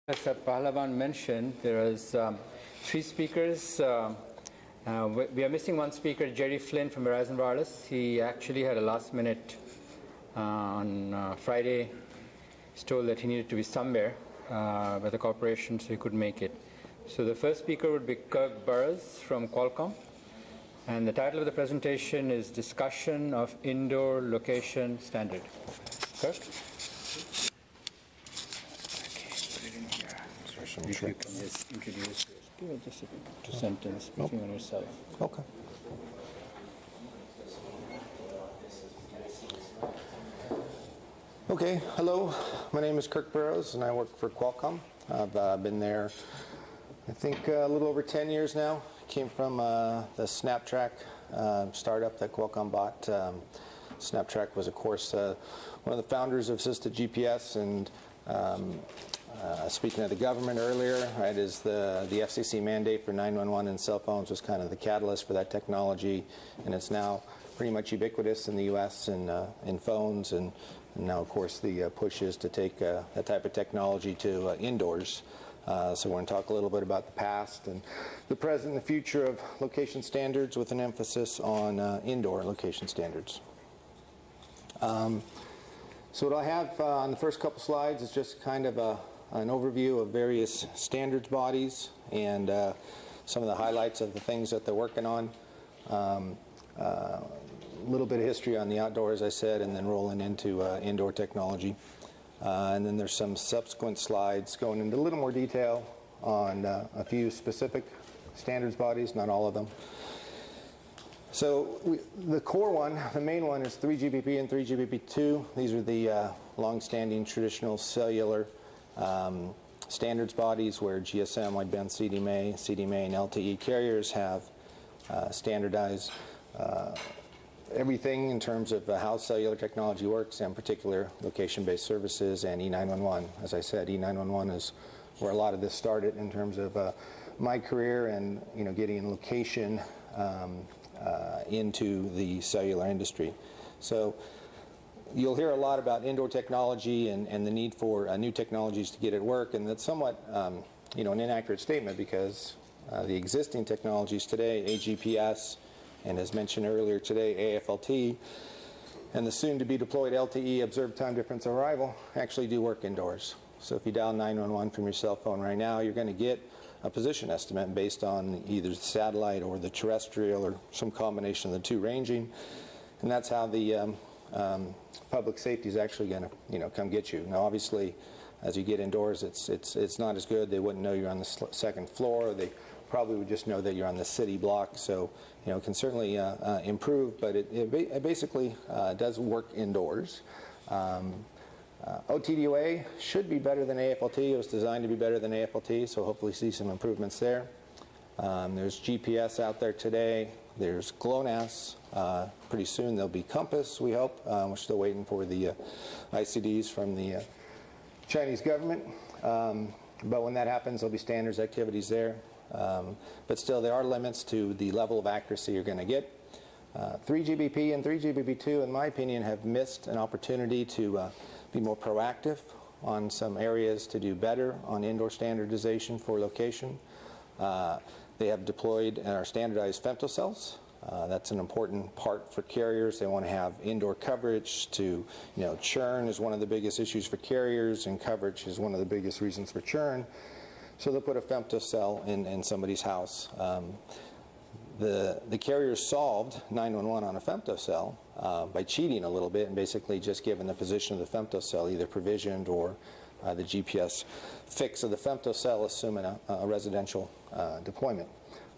As Pahlavan mentioned, there is 3 speakers. We are missing one speaker, Jerry Flynn from Verizon Wireless. He actually had a last minute on Friday. He's told that he needed to be somewhere by the corporation, so he couldn't make it. So the first speaker would be Kirk Burroughs from Qualcomm. And the title of the presentation is Discussion of Indoor Location Standard. Kirk? If you can just introduce, give it just a sentence speaking on yourself. Okay. Okay, hello. My name is Kirk Burroughs, and I work for Qualcomm. I've been there, I think, a little over 10 years now. Came from the Snaptrack startup that Qualcomm bought. Snaptrack was, of course, one of the founders of assisted GPS, and speaking of the government earlier, right, is the FCC mandate for 911 and cell phones was kind of the catalyst for that technology, and it's now pretty much ubiquitous in the U.S. and in phones, and now, of course, the push is to take that type of technology to indoors. So we're going to talk a little bit about the past and the present and the future of location standards with an emphasis on indoor location standards. So what I have on the first couple slides is just kind of an overview of various standards bodies and some of the highlights of the things that they're working on. A little bit of history on the outdoor, as I said, and then rolling into indoor technology. And then there's some subsequent slides going into a little more detail on a few specific standards bodies, not all of them. So the core one, the main one, is 3GPP and 3GPP2. These are the long-standing traditional cellular standards bodies where GSM, wideband CDMA, and LTE carriers have standardized everything in terms of how cellular technology works, and particular location-based services and E911. As I said, E911 is where a lot of this started in terms of my career and getting location into the cellular industry. So you'll hear a lot about indoor technology and the need for new technologies to get it work, and that's somewhat an inaccurate statement because the existing technologies today, AGPS, and as mentioned earlier today, AFLT, and the soon-to-be deployed LTE, observed time difference arrival, actually do work indoors. So if you dial 911 from your cell phone right now, you're going to get a position estimate based on either the satellite or the terrestrial or some combination of the two ranging, and that's how the public safety is actually going to come get you. Now, obviously, as you get indoors, it's not as good. They wouldn't know you're on the second floor. They probably would just know that you're on the city block. So it can certainly improve, but it basically does work indoors. OTDOA should be better than AFLT. It was designed to be better than AFLT, so hopefully see some improvements there. There's GPS out there today. There's GLONASS. Pretty soon there'll be Compass, we hope. We're still waiting for the ICDs from the Chinese government. But when that happens, there'll be standards activities there. But still, there are limits to the level of accuracy you're going to get. 3GPP and 3GPP2, in my opinion, have missed an opportunity to be more proactive on some areas to do better on indoor standardization for location. They have deployed and are standardized femtocells. That's an important part for carriers. They want to have indoor coverage to, churn is one of the biggest issues for carriers, and coverage is one of the biggest reasons for churn. So they'll put a femtocell in somebody's house. The carriers solved 911 on a femtocell by cheating a little bit and basically just giving the position of the femtocell, either provisioned or the GPS fix of the femtocell, assuming a residential deployment.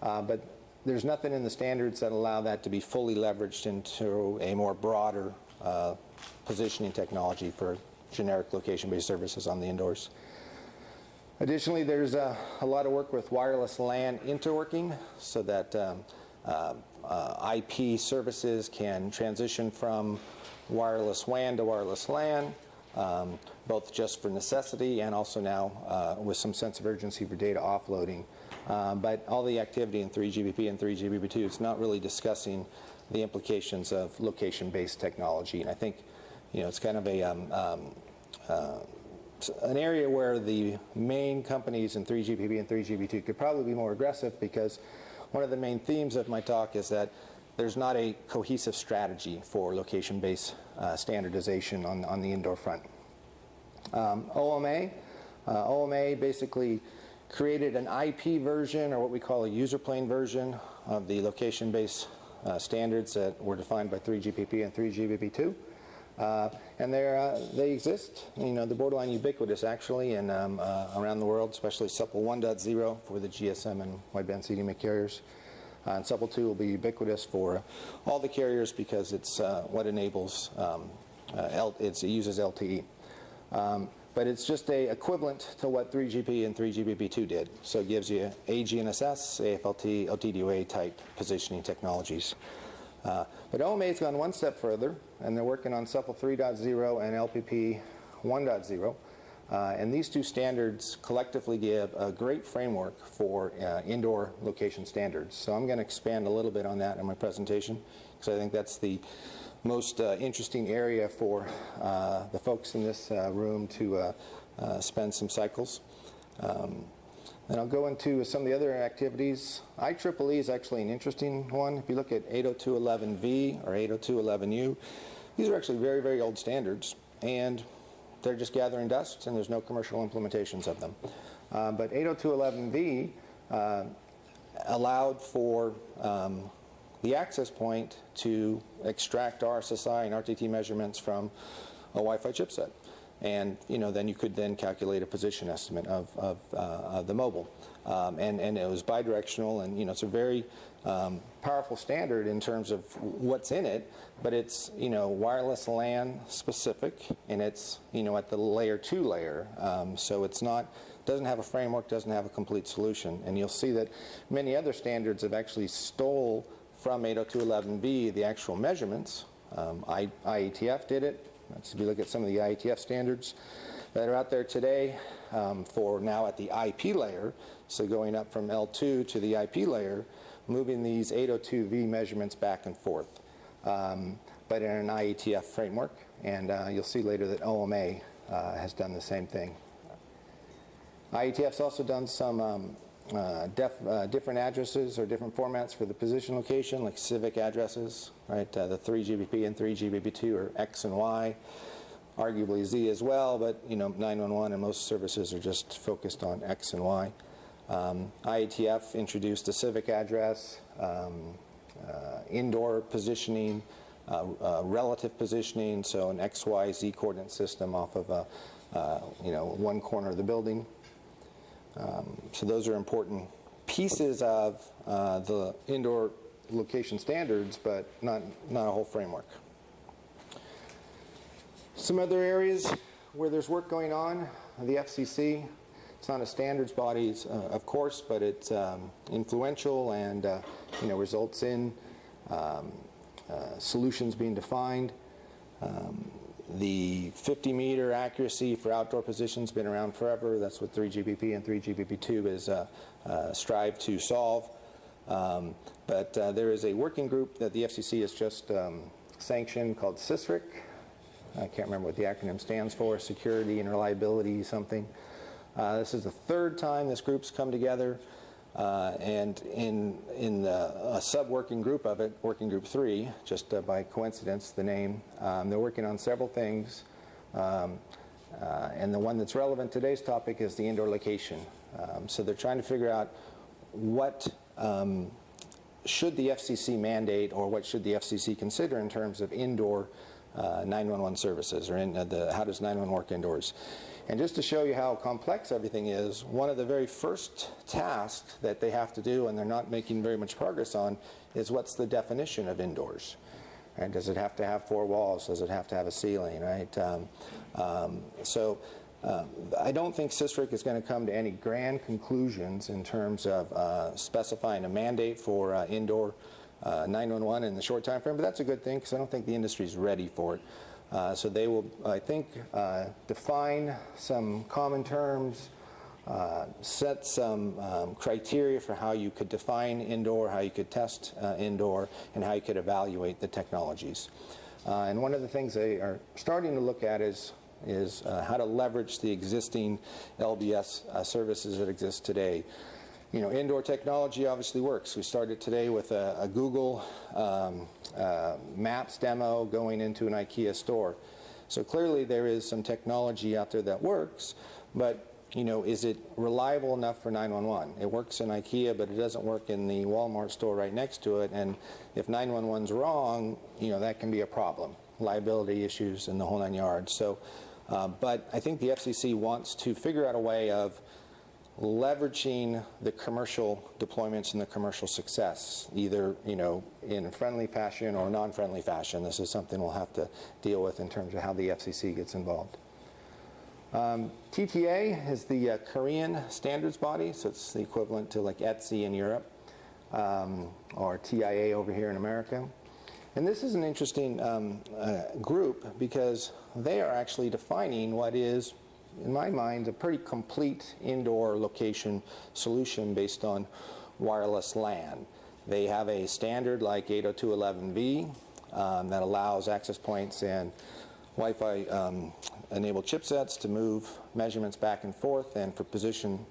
But there's nothing in the standards that allow that to be fully leveraged into a more broader positioning technology for generic location-based services on the indoors. Additionally, there's a lot of work with wireless LAN interworking so that IP services can transition from wireless WAN to wireless LAN, both just for necessity and also now with some sense of urgency for data offloading. But all the activity in 3GPP and 3GPP2 is not really discussing the implications of location-based technology. And I think it's kind of a an area where the main companies in 3GPP and 3GPP could probably be more aggressive, because one of the main themes of my talk is that there's not a cohesive strategy for location-based standardization on the indoor front. OMA basically created an IP version, or what we call a user plane version, of the location-based standards that were defined by 3GPP and 3GPP2. And they exist, they're borderline ubiquitous actually, and around the world, especially SUPL 1.0 for the GSM and wideband CDMA carriers. And SUPL 2 will be ubiquitous for all the carriers, because it's what enables, it uses LTE. But it's just equivalent to what 3GP and 3GPP2 did. So it gives you AGNSS, AFLT, LTDOA type positioning technologies. But OMA has gone one step further, and they're working on SUPL 3.0 and LPP 1.0. And these two standards collectively give a great framework for indoor location standards. So I'm going to expand a little bit on that in my presentation, because I think that's the most interesting area for the folks in this room to spend some cycles. And I'll go into some of the other activities. IEEE is actually an interesting one. If you look at 802.11v or 802.11u, these are actually very, very old standards, and they're just gathering dust, and there's no commercial implementations of them. But 802.11v allowed for the access point to extract RSSI and RTT measurements from a Wi-Fi chipset. And then you could then calculate a position estimate of the mobile. And it was bidirectional, and it's a very powerful standard in terms of what's in it, but it's wireless LAN specific, and it's at the layer 2 layer. So it's not, doesn't have a framework, doesn't have a complete solution. And you'll see that many other standards have actually stole from 802.11b the actual measurements. IETF did it. That's if you look at some of the IETF standards that are out there today for now at the IP layer, so going up from L2 to the IP layer, moving these 802V measurements back and forth, but in an IETF framework. And you'll see later that OMA has done the same thing. IETF's also done some different addresses or different formats for the position location, like civic addresses, right? The 3GPP and 3GPP2 are X and Y, arguably Z as well, but 911 and most services are just focused on X and Y. IETF introduced a civic address, indoor positioning, relative positioning, so an X, Y, Z coordinate system off of one corner of the building. So those are important pieces of the indoor location standards, but not a whole framework. Some other areas where there's work going on, the FCC. It's not a standards body, of course, but it's influential and results in solutions being defined. The 50-meter accuracy for outdoor positions has been around forever. That's what 3GPP and 3GPP2 is strive to solve. But there is a working group that the FCC has just sanctioned called SISRIC. I can't remember what the acronym stands for, Security and Reliability something. This is the third time this group's come together. And in a sub-working group of it, Working Group 3, just by coincidence, the name, they're working on several things. And the one that's relevant to today's topic is the indoor location. So they're trying to figure out what should the FCC mandate, or what should the FCC consider in terms of indoor 911 services, or how does 911 work indoors. And just to show you how complex everything is, one of the very first tasks that they have to do, and they're not making very much progress on, is what's the definition of indoors? Right? Does it have to have 4 walls? Does it have to have a ceiling? Right? I don't think SISRIC is going to come to any grand conclusions in terms of specifying a mandate for indoor 911 in the short time frame, but that's a good thing, because I don't think the industry is ready for it. So they will, I think, define some common terms, set some criteria for how you could define indoor, how you could test indoor, and how you could evaluate the technologies. And one of the things they are starting to look at is is how to leverage the existing LBS services that exist today. You know, indoor technology obviously works. We started today with a Google Maps demo going into an IKEA store. So clearly there is some technology out there that works, but you know, is it reliable enough for 911? It works in IKEA, but it doesn't work in the Walmart store right next to it, and if 911's wrong, you know, that can be a problem. Liability issues and the whole 9 yards. So, but I think the FCC wants to figure out a way of leveraging the commercial deployments and the commercial success, either, you know, in a friendly fashion or non-friendly fashion. This is something we'll have to deal with in terms of how the FCC gets involved. TTA is the Korean standards body, so it's the equivalent to like ETSI in Europe, or TIA over here in America. And this is an interesting group because they are actually defining what is, in my mind, a pretty complete indoor location solution based on wireless LAN. They have a standard like 802.11b that allows access points and Wi-Fi enabled chipsets to move measurements back and forth and for position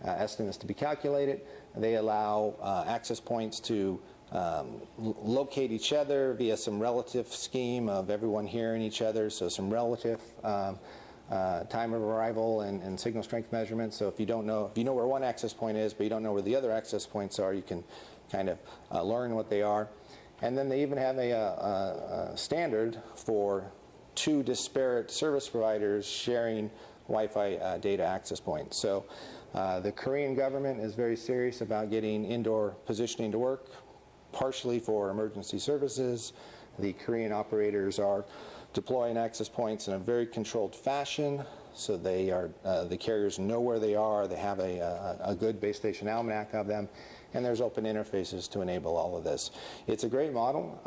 estimates to be calculated. They allow access points to locate each other via some relative scheme of everyone hearing each other, so some relative time of arrival and signal strength measurements. So if you don't know, if you know where one access point is but you don't know where the other access points are, you can kind of learn what they are. And then they even have a standard for 2 disparate service providers sharing Wi-Fi data access points. So the Korean government is very serious about getting indoor positioning to work, partially for emergency services. The Korean operators are deploying access points in a very controlled fashion, so they are the carriers know where they are. They have a good base station almanac of them, and there's open interfaces to enable all of this. It's a great model.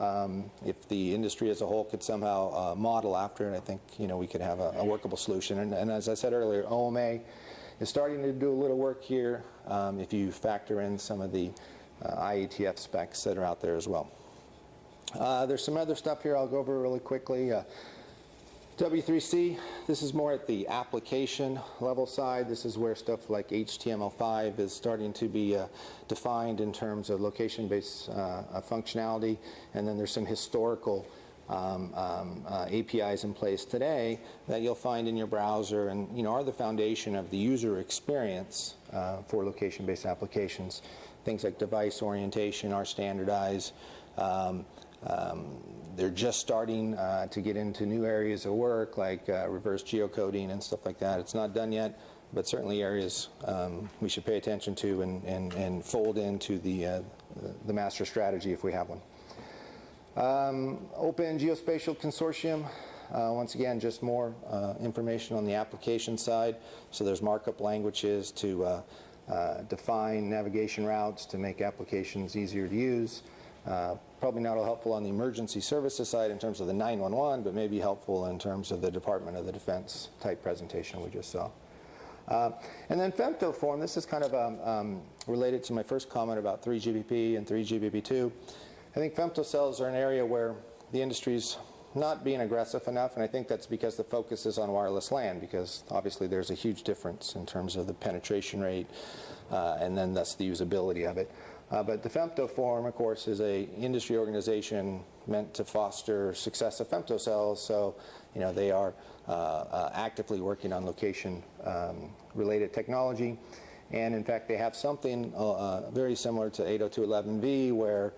If the industry as a whole could somehow model after it, I think, you know, we could have a workable solution. And as I said earlier, OMA is starting to do a little work here if you factor in some of the IETF specs that are out there as well. There's some other stuff here I'll go over really quickly. W3C, this is more at the application level side. This is where stuff like HTML5 is starting to be defined in terms of location-based functionality. And then there's some historical APIs in place today that you'll find in your browser and, you know, are the foundation of the user experience for location-based applications. Things like device orientation are standardized. They're just starting to get into new areas of work like reverse geocoding and stuff like that. It's not done yet, but certainly areas we should pay attention to and fold into the master strategy if we have one. Open Geospatial Consortium, once again, just more information on the application side. So there's markup languages to define navigation routes to make applications easier to use. Probably not all helpful on the emergency services side in terms of the 911, but maybe helpful in terms of the Department of the Defense type presentation we just saw. And then femtoform, this is kind of related to my first comment about 3GPP and 3GPP2. I think femtocells are an area where the industry's not being aggressive enough, and I think that's because the focus is on wireless LAN, because obviously there's a huge difference in terms of the penetration rate and then thus the usability of it. But the femtoform, of course, is a industry organization meant to foster success of femtocells, so you know they are actively working on location-related technology. And in fact, they have something very similar to 802.11b, where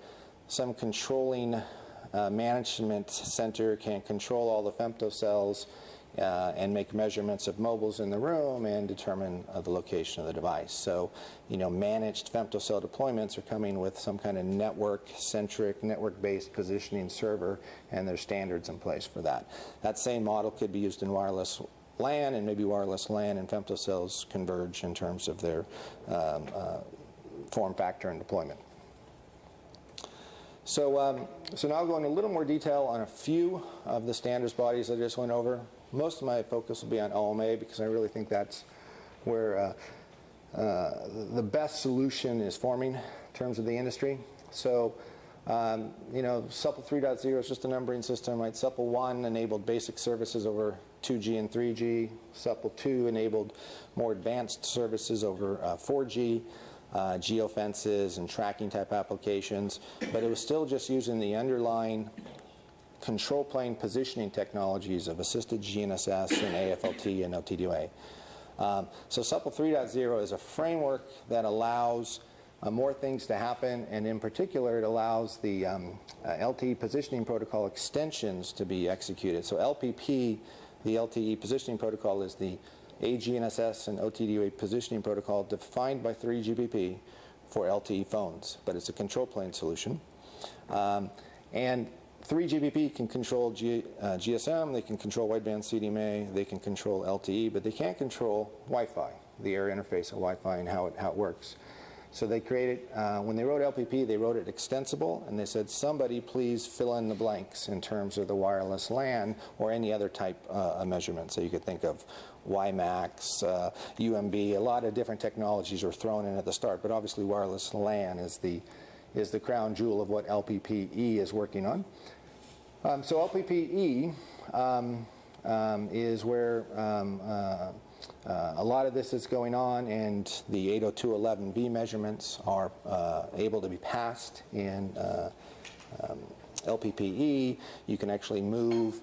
some controlling management center can control all the femtocells and make measurements of mobiles in the room and determine the location of the device. So, you know, managed femtocell deployments are coming with some kind of network-centric, network-based positioning server, and there's standards in place for that. That same model could be used in wireless LAN, and maybe wireless LAN and femtocells converge in terms of their form factor and deployment. So, so now I'll go into a little more detail on a few of the standards bodies I just went over. Most of my focus will be on OMA because I really think that's where the best solution is forming in terms of the industry. So, you know, SUPL 3.0 is just a numbering system, right? SUPL 1 enabled basic services over 2G and 3G. Supple 2 enabled more advanced services over 4G, geofences and tracking type applications, but it was still just using the underlying control plane positioning technologies of assisted GNSS and AFLT and LTDA. So Supple 3.0 is a framework that allows more things to happen, and in particular it allows the LTE positioning protocol extensions to be executed. So LPP, the LTE positioning protocol, is the AGNSS and OTDA positioning protocol defined by 3GPP for LTE phones, but it's a control plane solution. And 3GPP can control GSM, they can control wideband CDMA, they can control LTE, but they can't control Wi-Fi, the air interface of Wi-Fi and how it works. So they created, when they wrote LPP, they wrote it extensible, and they said, somebody please fill in the blanks in terms of the wireless LAN or any other type of measurement. So you could think of WiMAX, UMB, a lot of different technologies were thrown in at the start, but obviously wireless LAN is the crown jewel of what LPPE is working on. So LPPE is where a lot of this is going on, and the 802.11b measurements are able to be passed in LPPE. You can actually move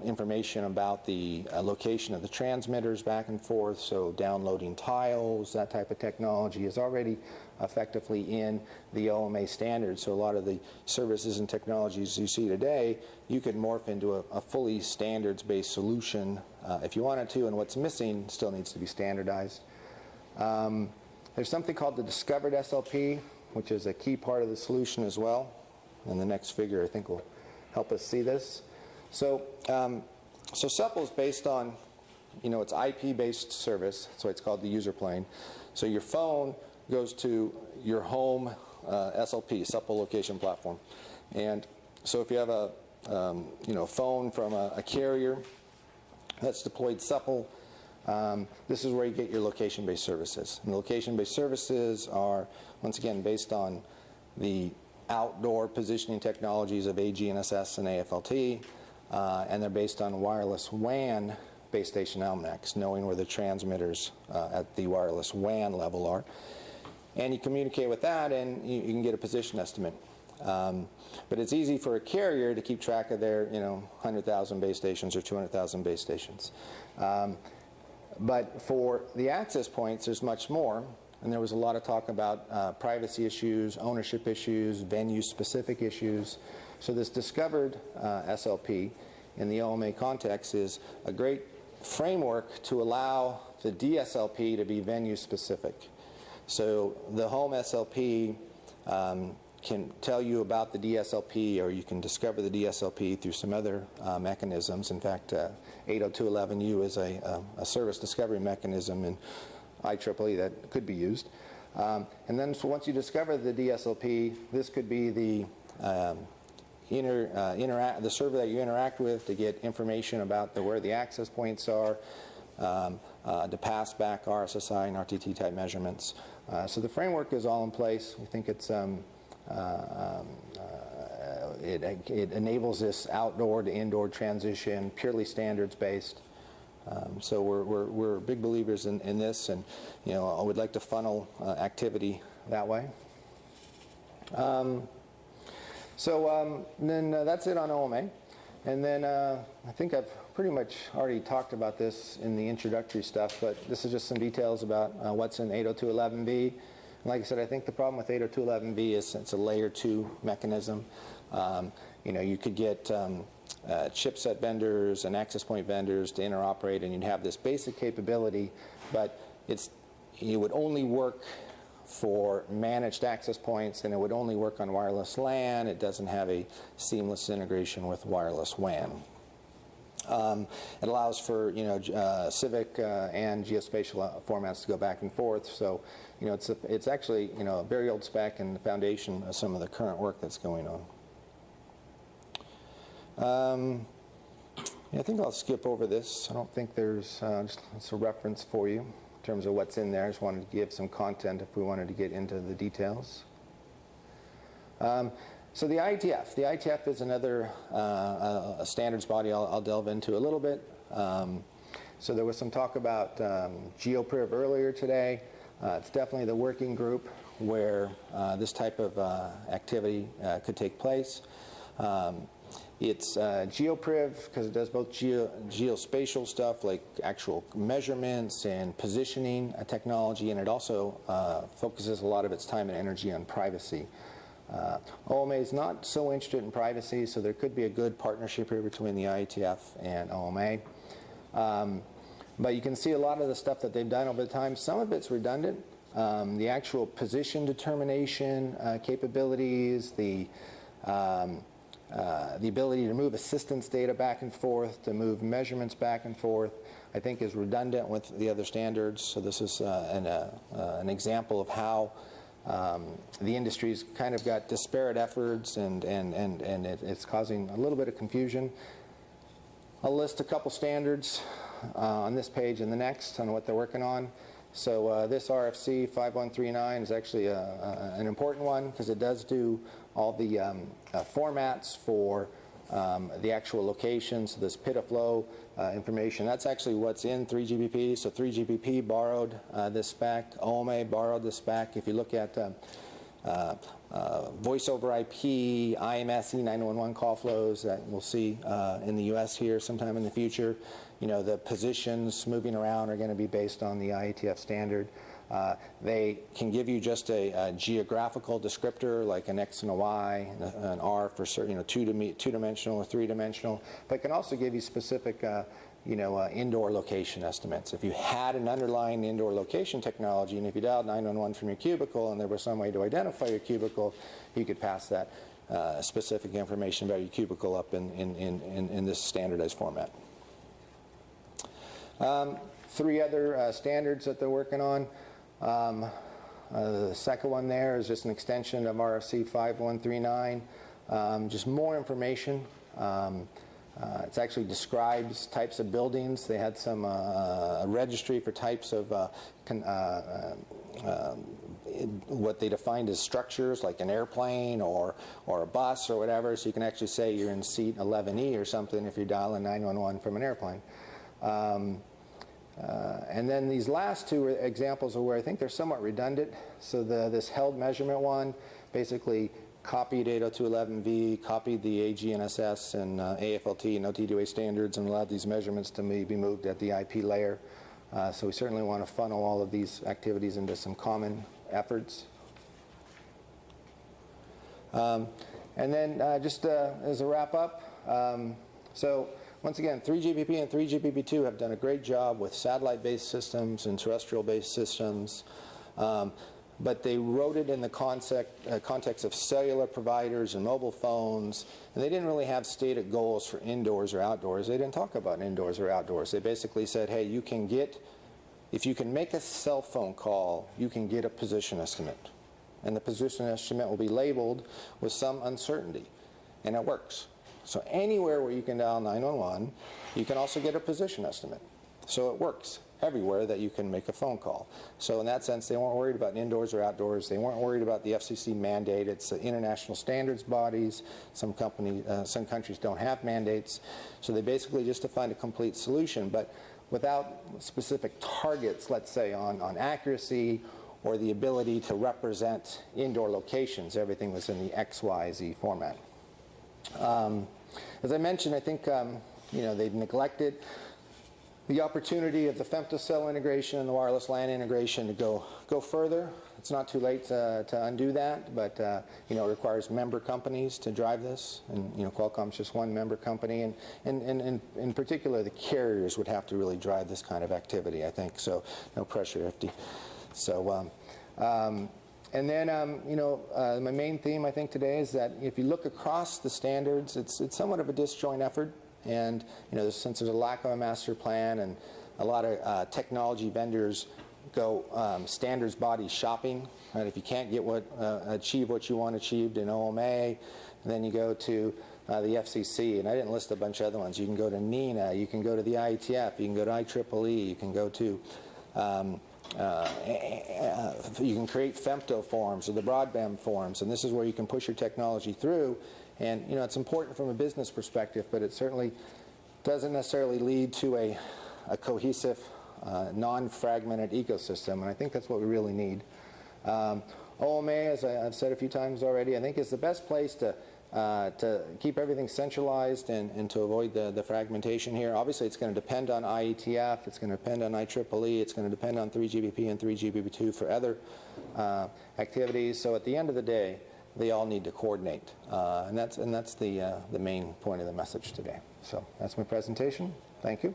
information about the location of the transmitters back and forth, so downloading tiles, that type of technology is already effectively in the OMA standard. So a lot of the services and technologies you see today, you could morph into a fully standards-based solution if you wanted to, and what's missing still needs to be standardized. There's something called the discovered SLP, which is a key part of the solution as well, and the next figure I think will help us see this. So Supple is based on, it's IP-based service, so it's called the user plane. So your phone goes to your home SLP, Supple Location Platform. And so if you have a phone from a carrier that's deployed Supple, this is where you get your location-based services. And the location-based services are, once again, based on the outdoor positioning technologies of AGNSS and AFLT, and they're based on wireless WAN base station almanacs, knowing where the transmitters at the wireless WAN level are. And you communicate with that, and you can get a position estimate. But it's easy for a carrier to keep track of their 100,000 base stations or 200,000 base stations. But for the access points, there's much more. And there was a lot of talk about privacy issues, ownership issues, venue-specific issues. So this discovered SLP in the OMA context is a great framework to allow the DSLP to be venue-specific. So the home SLP can tell you about the DSLP, or you can discover the DSLP through some other mechanisms. In fact, 802.11u is a service discovery mechanism in IEEE that could be used. And then so once you discover the DSLP, this could be the the server that you interact with to get information about where the access points are, to pass back RSSI and RTT type measurements. So the framework is all in place. We think it's it enables this outdoor to indoor transition, purely standards based. So we're big believers in this, and I would like to funnel activity that way. Then that's it on OMA. And then I think I've pretty much already talked about this in the introductory stuff, but this is just some details about what's in 802.11b. And like I said, I think the problem with 802.11b is it's a layer 2 mechanism. You could get chipset vendors and access point vendors to interoperate, and you'd have this basic capability, but it would only work for managed access points, and it would only work on wireless LAN. It doesn't have a seamless integration with wireless WAN. It allows for civic and geospatial formats to go back and forth. So it's actually a very old spec and the foundation of some of the current work that's going on. I think I'll skip over this. I don't think there's it's a reference for you in terms of what's in there. I just wanted to give some content if we wanted to get into the details. So the IETF. The IETF is another standards body I'll delve into a little bit. So there was some talk about GeoPriv earlier today. It's definitely the working group where this type of activity could take place. It's GeoPriv because it does both geospatial stuff like actual measurements and positioning technology, and it also focuses a lot of its time and energy on privacy. OMA is not so interested in privacy, so there could be a good partnership here between the IETF and OMA. But you can see a lot of the stuff that they've done over the time. Some of it's redundant. The actual position determination capabilities, the ability to move assistance data back and forth, to move measurements back and forth, I think is redundant with the other standards. So this is an example of how the industry's kind of got disparate efforts, and it's causing a little bit of confusion. I'll list a couple standards on this page and the next on what they're working on. So this RFC 5139 is actually an important one because it does do all the formats for the actual locations. So this pit-of-flow information, that's actually what's in 3GPP. So 3GPP borrowed this spec. OMA borrowed this spec. If you look at voice over IP, IMS E911 call flows that we'll see in the US here sometime in the future, you know, the positions moving around are going to be based on the IETF standard. They can give you just a geographical descriptor like an X and a Y, an R for certain, you know, two-dimensional or three-dimensional, but can also give you specific indoor location estimates. If you had an underlying indoor location technology, and if you dialed 911 from your cubicle and there was some way to identify your cubicle, you could pass that specific information about your cubicle up in this standardized format. Three other standards that they're working on. The second one there is just an extension of RFC 5139, just more information. It actually describes types of buildings. They had some a registry for types of what they defined as structures, like an airplane or a bus or whatever. So you can actually say you're in seat 11E or something if you're dialing 911 from an airplane. And then these last two are examples of where I think they're somewhat redundant. So this held measurement one basically copied 802.11v, copied the AGNSS and AFLT and OTDOA standards, and allowed these measurements to be moved at the IP layer. So we certainly want to funnel all of these activities into some common efforts. And then just as a wrap up, so once again, 3GPP and 3GPP2 have done a great job with satellite-based systems and terrestrial-based systems. But they wrote it in the context of cellular providers and mobile phones, and they didn't really have stated goals for indoors or outdoors. They didn't talk about indoors or outdoors. They basically said, hey, you can get, if you can make a cell phone call, you can get a position estimate. And the position estimate will be labeled with some uncertainty, and it works. So anywhere where you can dial 911, you can also get a position estimate. So it works everywhere that you can make a phone call. So in that sense, they weren't worried about indoors or outdoors. They weren't worried about the FCC mandate. It's the international standards bodies. Some countries don't have mandates. So they basically just defined a complete solution, but without specific targets, let's say, on accuracy or the ability to represent indoor locations. Everything was in the X, Y, Z format. As I mentioned, I think they've neglected the opportunity of the femtocell integration and the wireless LAN integration to go further. It's not too late to undo that, but it requires member companies to drive this, and Qualcomm's just one member company, and in particular the carriers would have to really drive this kind of activity, I think. So no pressure, FD. So. And then, my main theme, I think, today is that if you look across the standards, it's somewhat of a disjoint effort. And, since there's a lack of a master plan and a lot of technology vendors go standards body shopping, right? If you can't get achieve what you want achieved in OMA, then you go to the FCC. And I didn't list a bunch of other ones. You can go to NINA, you can go to the IETF, you can go to IEEE, you can go to... you can create femto forms or the broadband forms, and this is where you can push your technology through. And it's important from a business perspective, but it certainly doesn't necessarily lead to a cohesive, non-fragmented ecosystem, and I think that's what we really need. OMA, as I've said a few times already, I think is the best place to keep everything centralized and to avoid the fragmentation here. Obviously, it's going to depend on IETF, it's going to depend on IEEE, it's going to depend on 3GPP and 3GPP2 for other activities. So at the end of the day, they all need to coordinate, and that's the main point of the message today. So that's my presentation. Thank you.